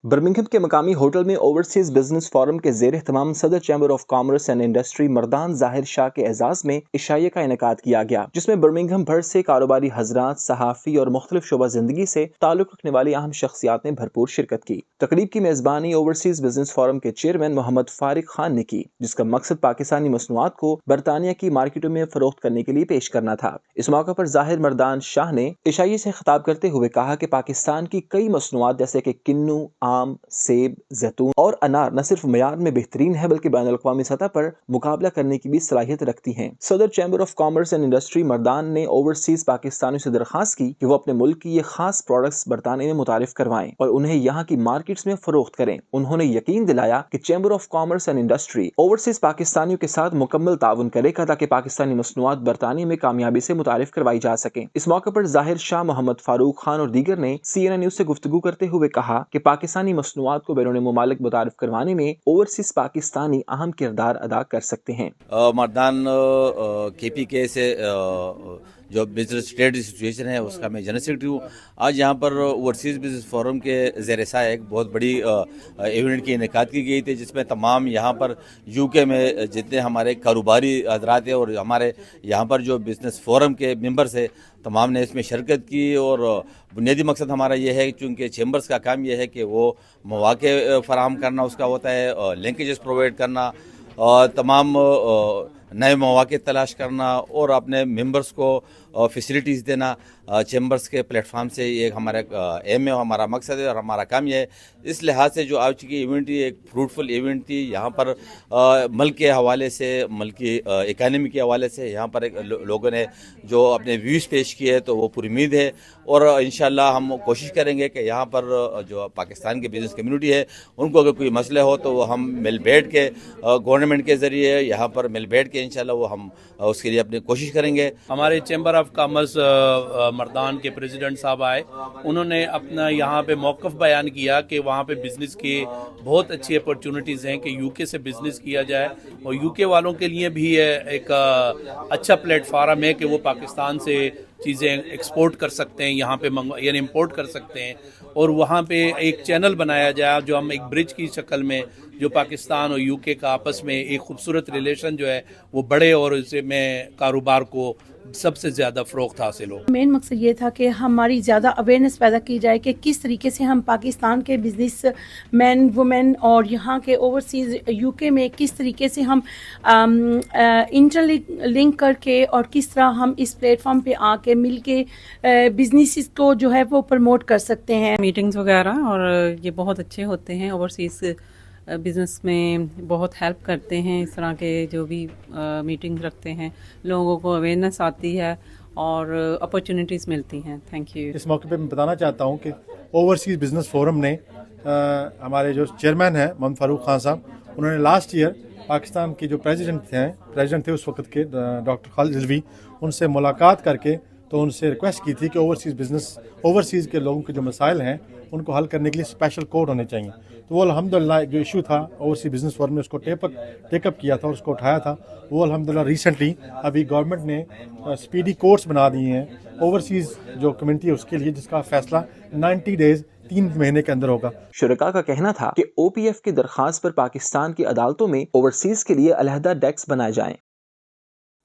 برمنگھم کے مقامی ہوٹل میں اوورسیز بزنس فورم کے زیر اہتمام صدر chamber of commerce and industry Mardan Zahir Shah کے اعزاز میں عشائیہ کا انعقاد کیا گیا، جس میں برمنگھم بھر سے کاروباری حضرات، صحافی اور مختلف شعبہ زندگی سے تعلق رکھنے والی اہم شخصیات نے بھرپور شرکت کی۔ تقریب کی میزبانی اوورسیز بزنس فورم کے چیئرمین محمد فارق خان نے کی، جس کا مقصد پاکستانی مصنوعات کو برطانیہ کی مارکیٹوں میں فروخت کرنے کے لیے پیش کرنا تھا۔ اس موقع پر ظاہر مردان شاہ نے عشائیہ سے خطاب کرتے ہوئے کہا کہ پاکستان کی کئی مصنوعات جیسے کہ کنو، آم، سیب، زیتون اور انار نہ صرف معیار میں بہترین ہے بلکہ بین الاقوامی سطح پر مقابلہ کرنے کی بھی صلاحیت رکھتی ہیں۔ صدر chamber of commerce and industry Mardan نے اوورسیز پاکستانیوں سے درخواست کی کہ وہ اپنے ملک کی یہ خاص پروڈکٹس برطانیہ میں متعارف کروائیں اور انہیں یہاں کی مارکیٹس میں فروخت کریں۔ انہوں نے یقین دلایا کہ chamber of commerce and industry overseas پاکستانیوں کے ساتھ مکمل تعاون کرے گا تاکہ پاکستانی مصنوعات برطانیہ میں کامیابی سے متعارف کروائی جا سکیں۔ اس موقع پر ظاہر شاہ، محمد فاروق خان اور دیگر نے CNN نیوز سے گفتگو کرتے ہوئے کہا کہ پاکستانی مصنوعات کو بیرون ممالک متعارف کروانے میں اوورسیز پاکستانی اہم کردار ادا کر سکتے ہیں۔ مردان KPK سے جو بزنس ٹریڈ ایسوسیشن ہے اس کا میں جنرل سیکرٹری ہوں۔ آج یہاں پر اوورسیز بزنس فورم کے زیر سایہ ایک بہت بڑی ایونٹ کی انعقاد کی گئی تھی، جس میں تمام یہاں پر UK میں جتنے ہمارے کاروباری حضرات ہیں اور ہمارے یہاں پر جو بزنس فورم کے ممبرس ہیں تمام نے اس میں شرکت کی، اور بنیادی مقصد ہمارا یہ ہے چونکہ چیمبرز کا کام یہ ہے کہ وہ مواقع فراہم کرنا اس کا ہوتا ہے، لنکیجز پرووائڈ کرنا، تمام نئے مواقع تلاش کرنا اور اپنے ممبرس کو فیسلٹیز دینا۔ چیمبرز کے پلیٹ فارم سے یہ ہمارا ایم ہے، ہمارا مقصد ہے اور ہمارا کام یہ ہے۔ اس لحاظ سے جو آج کی ایونٹ تھی ایک فروٹفل ایونٹ تھی، یہاں پر ملک کے حوالے سے، ملک کی اکانومی کے حوالے سے یہاں پر لوگوں نے جو اپنے ویوز پیش کیے تو وہ پر امید ہے، اور انشاءاللہ ہم کوشش کریں گے کہ یہاں پر جو پاکستان کی بزنس کمیونٹی ہے ان کو اگر کوئی مسئلہ ہو تو وہ ہم مل بیٹھ کے گورنمنٹ کے ذریعے یہاں پر مل بیٹھ کے انشاءاللہ وہ ہم اس کے لیے اپنی کوشش کریں گے۔ ہمارے چیمبر آف کامرس مردان کے پریزیڈنٹ صاحب آئے، انہوں نے اپنا یہاں پہ موقف بیان کیا کہ وہاں پہ بزنس کی بہت اچھی اپرچونٹیز ہیں کہ UK سے بزنس کیا جائے، اور UK والوں کے لیے بھی ایک اچھا پلیٹ فارم ہے کہ وہ پاکستان سے چیزیں ایکسپورٹ کر سکتے ہیں، یہاں پہ یعنی امپورٹ کر سکتے ہیں، اور وہاں پہ ایک چینل بنایا جائے جو ہم ایک برج کی شکل میں جو پاکستان اور UK کا آپس میں ایک خوبصورت ریلیشن جو ہے وہ بڑھے اور اس میں کاروبار کو سب سے زیادہ فروخت حاصل ہو۔ مین مقصد یہ تھا کہ ہماری زیادہ اویئرنیس پیدا کی جائے کہ کس طریقے سے ہم پاکستان کے بزنس مین وومن اور یہاں کے اوورسیز UK میں کس طریقے سے ہم انٹر لنک کر کے اور کس طرح ہم اس پلیٹ فارم پہ آ کے مل کے بزنسز کو جو ہے وہ پروموٹ کر سکتے ہیں۔ میٹنگز وغیرہ اور یہ بہت اچھے ہوتے ہیں، اوورسیز بزنس میں بہت ہیلپ کرتے ہیں، اس طرح کے جو بھی میٹنگ رکھتے ہیں لوگوں کو اویئرنیس آتی ہے اور اپرچونیٹیز ملتی ہیں۔ Thank you. اس موقع پہ میں بتانا چاہتا ہوں کہ اوورسیز بزنس فورم نے ہمارے جو چیئرمین ہیں محمد فاروق خان صاحب، انہوں نے لاسٹ ایئر پاکستان کے جو پریزیڈنٹ تھے اس وقت کے ڈاکٹر خالد ذلوی، ان سے ملاقات کر کے تو ان سے ریکویسٹ کی تھی کہ اوورسیز کے لوگوں کے جو مسائل ہیں ان کو حل کرنے کے لیے اسپیشل کورٹ ہونے چاہیے۔ تو وہ الحمدللہ جو ایشو تھا اوورسیز بزنس فورم نے اس کو ٹیک اپ کیا تھا اور اس کو اٹھایا تھا، وہ الحمدللہ ریسنٹلی ابھی گورنمنٹ نے اسپیڈی کورٹس بنا دیے ہیں اوورسیز جو کمیونٹی ہے اس کے لیے، جس کا فیصلہ 90 ڈیز 3 مہینے کے اندر ہوگا۔ شرکاء کا کہنا تھا کہ OPF کی درخواست پر پاکستان کی عدالتوں میں اوورسیز کے لیے علیحدہ ڈیسک بنائے جائیں۔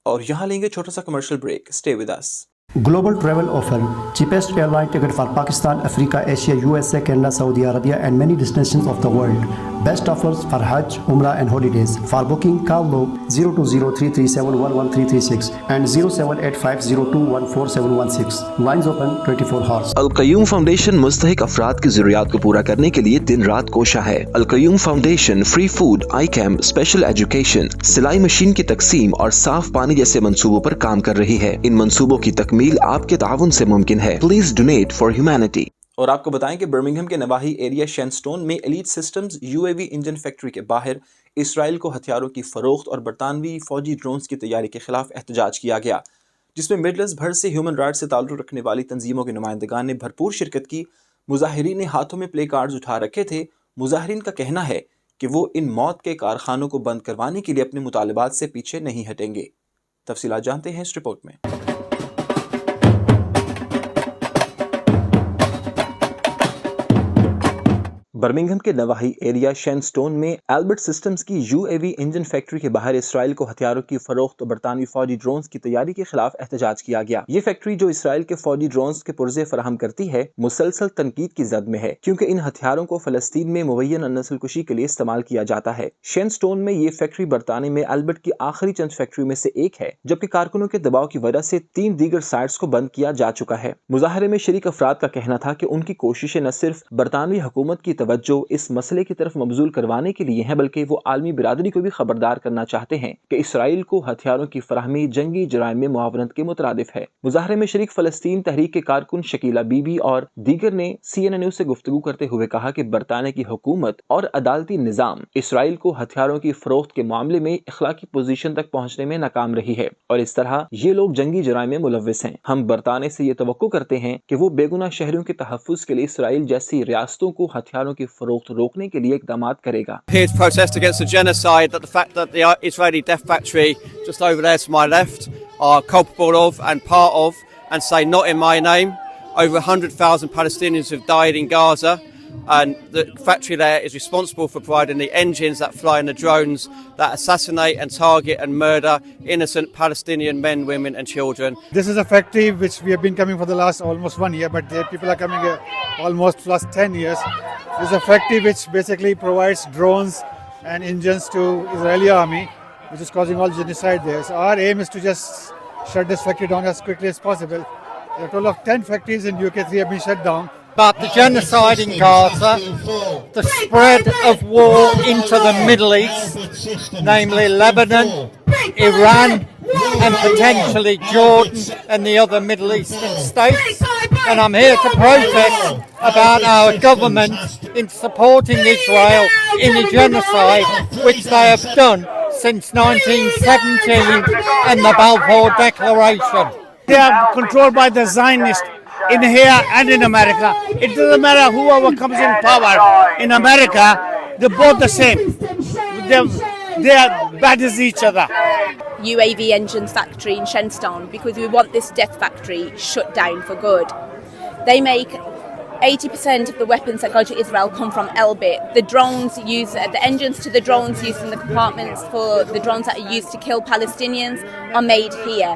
اور یہاں لیں گے چھوٹا سا commercial break, stay with us. Global travel offer, cheapest airline ticket for Pakistan, Africa, Asia, USA, Canada, Saudi Arabia and many destinations of the world. Best offers for Hajj, Umrah and holidays. For booking, call log 0203371136 and 07850214716. Lines open 24 hours. Qayyum foundation مستحق افراد کی ضروریات کو پورا کرنے کے لیے دن رات کوشاں ہے۔ القیوم فاؤنڈیشن فری فوڈ، آئی کیمپ، اسپیشل ایجوکیشن، سلائی مشین کی تقسیم اور صاف پانی جیسے منصوبوں پر کام کر رہی ہے۔ ان منصوبوں کی تکمیل آپ کے تعاون سے ممکن ہے۔ Please donate for humanity. اور آپ کو بتائیں کہ برمنگھم کے نواحی ایریا شینسٹون میں elite systems UAV engine factory کے باہر اسرائیل کو ہتھیاروں کی فروخت اور برطانوی فوجی ڈرونز کی تیاری کے خلاف احتجاج کیا گیا، جس میں مڈلز بھر سے ہیومن رائٹس سے تعلق رکھنے والی تنظیموں کے نمائندگان نے بھرپور شرکت کی۔ مظاہرین نے ہاتھوں میں پلے کارڈز اٹھا رکھے تھے۔ مظاہرین کا کہنا ہے کہ وہ ان موت کے کارخانوں کو بند کروانے کے لیے اپنے مطالبات سے پیچھے نہیں ہٹیں گے۔ تفصیلات جانتے ہیں اس رپورٹ میں۔ برمنگھم کے نواحی ایریا شینسٹون میں البرٹ سسٹمز کی UAV انجن فیکٹری کے باہر اسرائیل کو ہتھیاروں کی فروخت اور برطانوی فوجی ڈرونز کی تیاری کے خلاف احتجاج کیا گیا۔ یہ فیکٹری جو اسرائیل کے فوجی ڈرونز کے پرزے فراہم کرتی ہے مسلسل تنقید کی زد میں ہے کیونکہ ان ہتھیاروں کو فلسطین میں مبینہ نسل کشی کے لیے استعمال کیا جاتا ہے۔ شینسٹون میں یہ فیکٹری برطانیہ میں البرٹ کی آخری چند فیکٹریوں میں سے ایک ہے، جبکہ کارکنوں کے دباؤ کی وجہ سے 3 دیگر سائٹس کو بند کیا جا چکا ہے۔ مظاہرے میں شریک افراد کا کہنا تھا کہ ان کی کوششیں نہ صرف برطانوی حکومت کی توجہ اس مسئلے کی طرف مبذول کروانے کے لیے ہیں بلکہ وہ عالمی برادری کو بھی خبردار کرنا چاہتے ہیں کہ اسرائیل کو ہتھیاروں کی فراہمی جنگی جرائم میں معاونت کے مترادف ہے۔ مظاہرے میں شریک فلسطین تحریک کے کارکن شکیلہ بی بی اور دیگر نے CNN نیوز سے گفتگو کرتے ہوئے کہا کہ برطانیہ کی حکومت اور عدالتی نظام اسرائیل کو ہتھیاروں کی فروخت کے معاملے میں اخلاقی پوزیشن تک پہنچنے میں ناکام رہی ہے اور اس طرح یہ لوگ جنگی جرائم میں ملوث ہیں۔ ہم برطانیہ سے یہ توقع کرتے ہیں کہ وہ بے گناہ شہریوں کے تحفظ کے لیے اسرائیل جیسی ریاستوں کو ہتھیاروں کی فروخت روکنے کے لیے اقدامات کرے گا۔ Here to protest against the genocide that the fact that the Israeli death factory just over there to my left are culpable of and part of, and say not in my name. Over 100,000 Palestinians have died in Gaza, and the factory there is responsible for providing the engines that fly in the drones that assassinate and target and murder innocent Palestinian men, women and children. This is a factory which we have been coming for the last almost 1 year, but people are coming here almost plus 10 years. This is a factory which basically provides drones and engines to Israeli army, which is causing all genocide there. So our aim is to just shut this factory down as quickly as possible. There are a total of 10 factories in UK, 3 have been shut down. But the genocide in Gaza, the spread of war into the Middle East, namely Lebanon, Iran, and potentially Jordan and the other Middle Eastern states. And I'm here to protest about our government in supporting Israel in the genocide which they have done since 1917 and the Balfour Declaration. They are controlled by the Zionists in here and in America. It doesn't matter whoever comes in power. In America, they're both the same. They are bad as each other. UAV engines factory in Shenstone because we want this death factory shut down for good. They make 80% of the weapons that go to Israel come from Elbit. The drones used, the engines to the drones used in the compartments for the drones that are used to kill Palestinians are made here.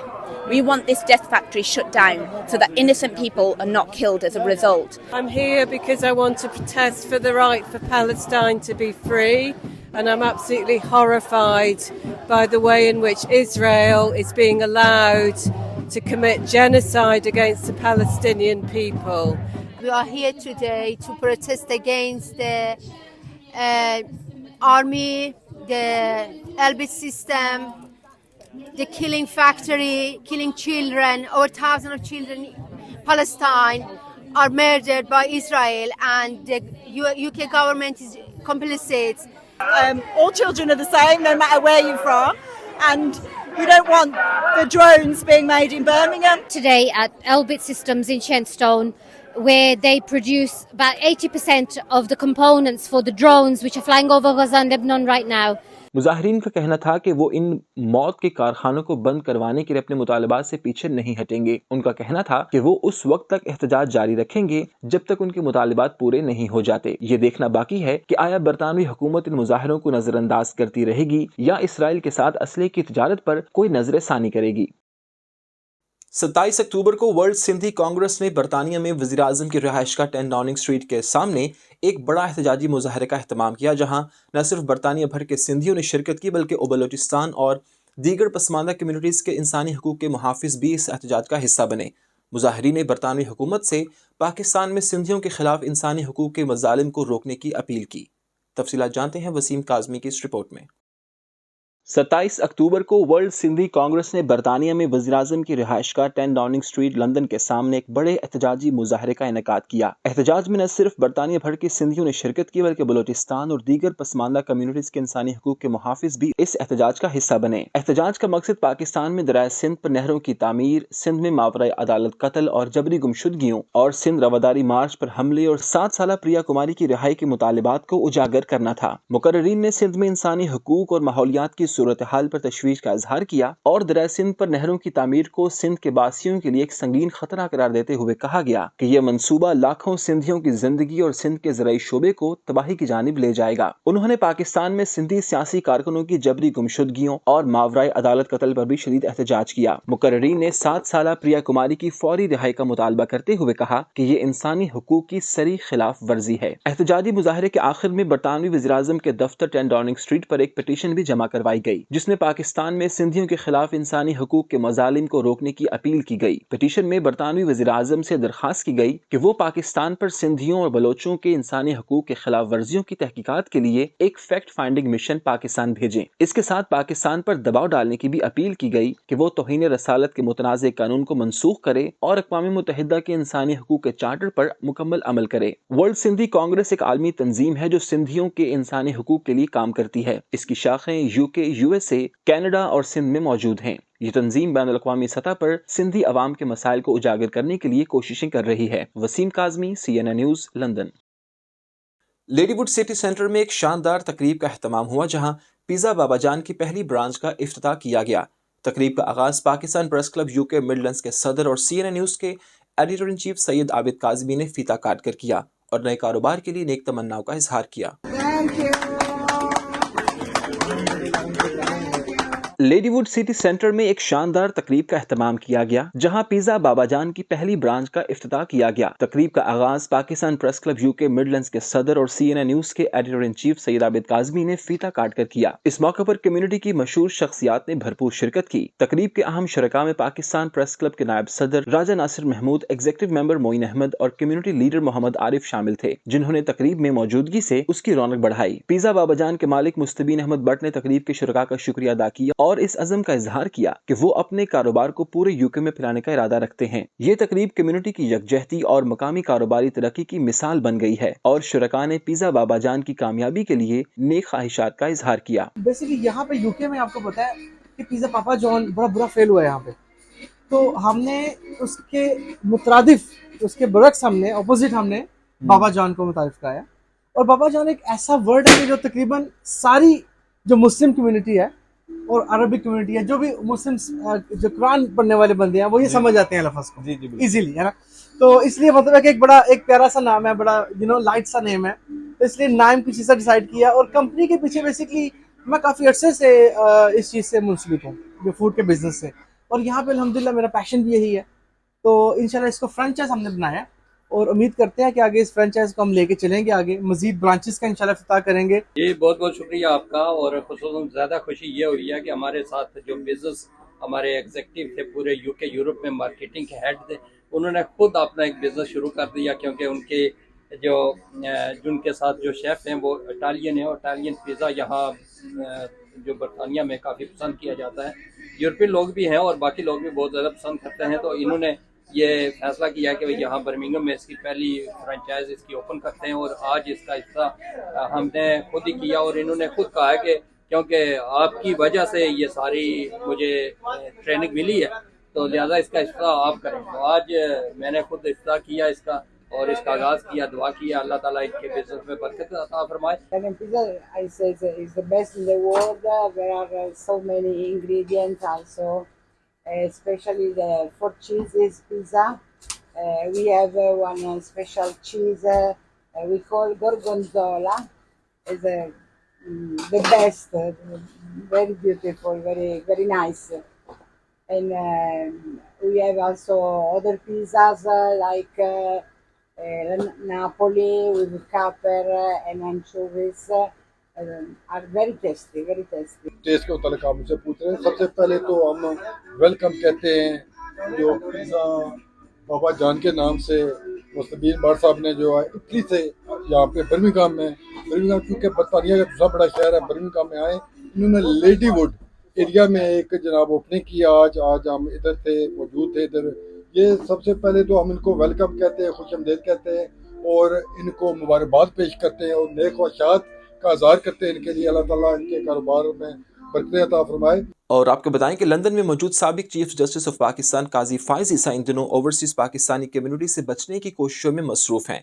We want this death factory shut down so that innocent people are not killed as a result. I'm here because I want to protest for the right for Palestine to be free, and I'm absolutely horrified by the way in which Israel is being allowed to commit genocide against the Palestinian people. We are here today to protest against the army, the Elbit system, the killing factory, killing children. Over thousands of children in Palestine are murdered by Israel, and the UK government is complicit. All children are the same, no matter where you're from, and we don't want the drones being made in Birmingham. Today at Elbit Systems in Shenstone, where they produce about 80% of the components for the drones which are flying over Gaza and Lebanon right now. مظاہرین کا کہنا تھا کہ وہ ان موت کے کارخانوں کو بند کروانے کے لیے اپنے مطالبات سے پیچھے نہیں ہٹیں گے۔ ان کا کہنا تھا کہ وہ اس وقت تک احتجاج جاری رکھیں گے جب تک ان کے مطالبات پورے نہیں ہو جاتے۔ یہ دیکھنا باقی ہے کہ آیا برطانوی حکومت ان مظاہروں کو نظر انداز کرتی رہے گی یا اسرائیل کے ساتھ اسلحے کی تجارت پر کوئی نظر ثانی کرے گی۔ 27 اکتوبر کو ورلڈ سندھی کانگریس نے برطانیہ میں وزیر اعظم کی رہائش گاہ 10 ڈاؤننگ اسٹریٹ کے سامنے ایک بڑا احتجاجی مظاہرے کا اہتمام کیا، جہاں نہ صرف برطانیہ بھر کے سندھیوں نے شرکت کی بلکہ بلوچستان اور دیگر پسماندہ کمیونٹیز کے انسانی حقوق کے محافظ بھی اس احتجاج کا حصہ بنے۔ مظاہرین نے برطانوی حکومت سے پاکستان میں سندھیوں کے خلاف انسانی حقوق کے مظالم کو روکنے کی اپیل کی۔ تفصیلات جانتے ہیں وسیم کاظمی کی اس رپورٹ میں۔ 27 اکتوبر کو ورلڈ سندھی کانگریس نے برطانیہ میں وزیر اعظم کی رہائش گاہ 10 ڈاؤننگ اسٹریٹ لندن کے سامنے ایک بڑے احتجاجی مظاہرے کا انعقاد کیا۔ احتجاج میں نہ صرف برطانیہ بھر کے سندھیوں نے شرکت کی بلکہ بلوچستان اور دیگر پسماندہ کمیونٹیز کے انسانی حقوق کے محافظ بھی اس احتجاج کا حصہ بنے۔ احتجاج کا مقصد پاکستان میں دریائے سندھ پر نہروں کی تعمیر، سندھ میں ماورائے عدالت قتل اور جبری گمشدگیوں اور سندھ رواداری مارچ پر حملے اور 7 سالہ پریا کماری کی رہائی کے مطالبات کو اجاگر کرنا تھا۔ مقررین نے سندھ میں انسانی حقوق اور ماحولیات کی صورتحال پر تشویش کا اظہار کیا اور دریائے سندھ پر نہروں کی تعمیر کو سندھ کے باسیوں کے لیے ایک سنگین خطرہ قرار دیتے ہوئے کہا گیا کہ یہ منصوبہ لاکھوں سندھیوں کی زندگی اور سندھ کے زرعی شعبے کو تباہی کی جانب لے جائے گا۔ انہوں نے پاکستان میں سندھی سیاسی کارکنوں کی جبری گمشدگیوں اور ماورائے عدالت قتل پر بھی شدید احتجاج کیا۔ مقررین نے 7 سالہ پریا کماری کی فوری رہائی کا مطالبہ کرتے ہوئے کہا کہ یہ انسانی حقوق کی صریح خلاف ورزی ہے۔ احتجاجی مظاہرے کے آخر میں برطانوی وزیراعظم کے دفتر 10 ڈاؤننگ اسٹریٹ پر ایک پٹیشن بھی جمع کروائی گئی جس میں پاکستان میں سندھیوں کے خلاف انسانی حقوق کے مظالم کو روکنے کی اپیل کی گئی۔ پٹیشن میں برطانوی وزیراعظم سے درخواست کی گئی کہ وہ پاکستان پر سندھیوں اور بلوچوں کے انسانی حقوق کے خلاف ورزیوں کی تحقیقات کے لیے ایک فیکٹ فائنڈنگ مشن پاکستان بھیجیں۔ اس کے ساتھ پاکستان پر دباؤ ڈالنے کی بھی اپیل کی گئی کہ وہ توہین رسالت کے متنازع قانون کو منسوخ کرے اور اقوام متحدہ کے انسانی حقوق کے چارٹر پر مکمل عمل کرے۔ ورلڈ سندھی کانگریس ایک عالمی تنظیم ہے جو سندھیوں کے انسانی حقوق کے لیے کام کرتی ہے۔ اس کی شاخیں UK، USA، کینیڈا اور سندھ میں موجود ہیں۔ یہ تنظیم بین الاقوامی سطح پر سندھی عوام کے مسائل کو اجاگر کرنے کے لیے کوششیں کر رہی ہے۔ Waseem Kazmi, CNN news, London. Ladywood city centre میں ایک شاندار تقریب کا اہتمام ہوا جہاں پیزا بابا جان کی پہلی برانچ کا افتتاح کیا گیا۔ تقریب کا آغاز Pakistan press club UK Midlands کے صدر اور CNN نیوز کے ایڈیٹر ان چیف سید عابد کاظمی نے فیتا کاٹ کر کیا اور نئے کاروبار کے لیے نیک تمناؤں کا اظہار کیا۔ لیڈی ووڈ سٹی سینٹر میں ایک شاندار تقریب کا اہتمام کیا گیا جہاں پیزا بابا جان کی پہلی برانچ کا افتتاح کیا گیا۔ تقریب کا آغاز Pakistan press club UK Midlands کے صدر اور CNN نیوز کے ایڈیٹر ان چیف سید عابد کاظمی نے فیتا کاٹ کر کیا۔ اس موقع پر کمیونٹی کی مشہور شخصیات نے بھرپور شرکت کی۔ تقریب کے اہم شرکاء میں پاکستان پریس کلب کے نائب صدر راجہ ناصر محمود، ایگزیکٹو ممبر معین احمد اور کمیونٹی لیڈر محمد عارف شامل تھے جنہوں نے تقریب میں موجودگی سے اس کی رونق بڑھائی۔ پیزا بابا جان کے مالک مستبین احمد بٹ نے تقریب کے شرکاء کا شکریہ ادا کیا اور اس عزم کا اظہار کیا کہ وہ اپنے کاروبار کو پورے UK میں پھیلانے کا ارادہ رکھتے ہیں۔ یہ تقریب کمیونٹی کی یکجہتی اور مقامی کاروباری ترقی کی مثال بن گئی ہے اور شرکاء نے پیزا بابا جان کی کامیابی کے لیے نیک خواہشات کا اظہار کیا۔ بیسیکلی یہاں پہ UK میں آپ کو پتا ہے کہ پیزا پاپا جان بڑا برا فیل ہوا ہے یہاں پہ، تو ہم نے اس کے مترادف، اس کے برعکس ہم نے اپوزٹ ہم نے بابا جان کو متعارف کرایا۔ اور بابا جان ایک ایسا ورڈ ہے جو تقریباً ساری جو مسلم کمیونٹی ہے اور عربک کمیونٹی ہے، جو بھی مسلم جو قرآن پڑھنے والے بندے ہیں وہ یہ سمجھ جاتے ہیں لفظ کو ایزیلی، ہے نا۔ تو اس لیے مطلب ہے کہ ایک پیارا سا نام ہے، بڑا لائٹ سا نیم ہے، تو اس لیے نام کی چیز سے ڈیسائیڈ کیا۔ اور کمپنی کے پیچھے بیسکلی میں کافی عرصے سے اس چیز سے منسلک ہوں، جو فوڈ کے بزنس سے، اور یہاں پہ الحمدللہ میرا پیشن بھی یہی ہے۔ تو انشاءاللہ اس کو فرینچائز ہم نے بنایا اور امید کرتے ہیں کہ آگے اس فرینچائز کو ہم لے کے چلیں گے، آگے مزید برانچز کا انشاءاللہ افتتاح کریں گے۔ جی بہت بہت شکریہ آپ کا، اور خصوصاً زیادہ خوشی یہ ہوئی ہے کہ ہمارے ساتھ جو بزنس ہمارے ایگزیکٹو تھے پورے UK یورپ میں مارکیٹنگ کے ہیڈ تھے، انہوں نے خود اپنا ایک بزنس شروع کر دیا، کیونکہ ان کے جن کے ساتھ جو شیف ہیں وہ اٹالین ہیں، اور اٹالین پیزا یہاں جو برطانیہ میں کافی پسند کیا جاتا ہے، یورپین لوگ بھی ہیں اور باقی لوگ بھی بہت زیادہ پسند کرتے ہیں۔ تو انہوں نے یہ فیصلہ کیا کہ یہاں برمنگھم میں اس کی پہلی فرانچائز اس کی اوپن کرتے ہیں، اور آج اس کا حصہ ہم نے خود ہی کیا، اور انہوں نے خود کہا ہے کہ کیونکہ آپ کی وجہ سے یہ ساری مجھے ٹریننگ ملی ہے تو لہٰذا اس کا حصہ آپ کریں۔ تو آج میں نے خود افتتاح کیا اس کا اور اس کا آغاز کیا، دعا کیا اللہ تعالیٰ ان کے بزنس میں برکت عطا فرمائے۔ Pizza, I say, is the best in the world. There are so many ingredients also, especially for cheese is pizza. We have one special cheese we call gorgonzola. Is the best, very beautiful, very very nice. And we have also other pizzas like Napoli with pepper and anchovies. Are very tasty, very tasty. Test کے متعلق آپ مجھ سے پوچھ رہے ہیں، سب سے پہلے تو ہم ویلکم کہتے ہیں جو پیزا بابا جان کے نام سے مستبین بٹ صاحب نے جو ہے اٹلی سے یہاں پہ برمنگھم میں، کیونکہ برطانیہ کا دوسرا بڑا شہر ہے، برمنگھم میں آئے، انہوں نے لیڈی ووڈ ایریا میں ایک جناب اوپننگ کی۔ آج ہم ادھر تھے، موجود تھے ادھر۔ یہ سب سے پہلے تو ہم ان کو ویلکم کہتے ہیں، خوش آمدید کہتے ہیں، اور ان کو مبارکباد پیش کرتے ہیں اور نیک خواہشات کا اظہار کرتے ہیں ان کے لیے۔ اللہ تعالیٰ ان کے کاروبار میں برکت عطا فرمائے۔ اور آپ کو بتائیں کہ لندن میں موجود سابق چیف جسٹس آف پاکستان قاضی فائز عیسیٰ ان دنوں اوورسیز پاکستانی کمیونٹی سے بچنے کی کوششوں میں مصروف ہیں۔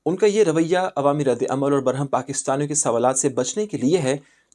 ان کا یہ رویہ عوامی رد عمل اور برہم پاکستانیوں کے سوالات سے بچنے کے لیے ہے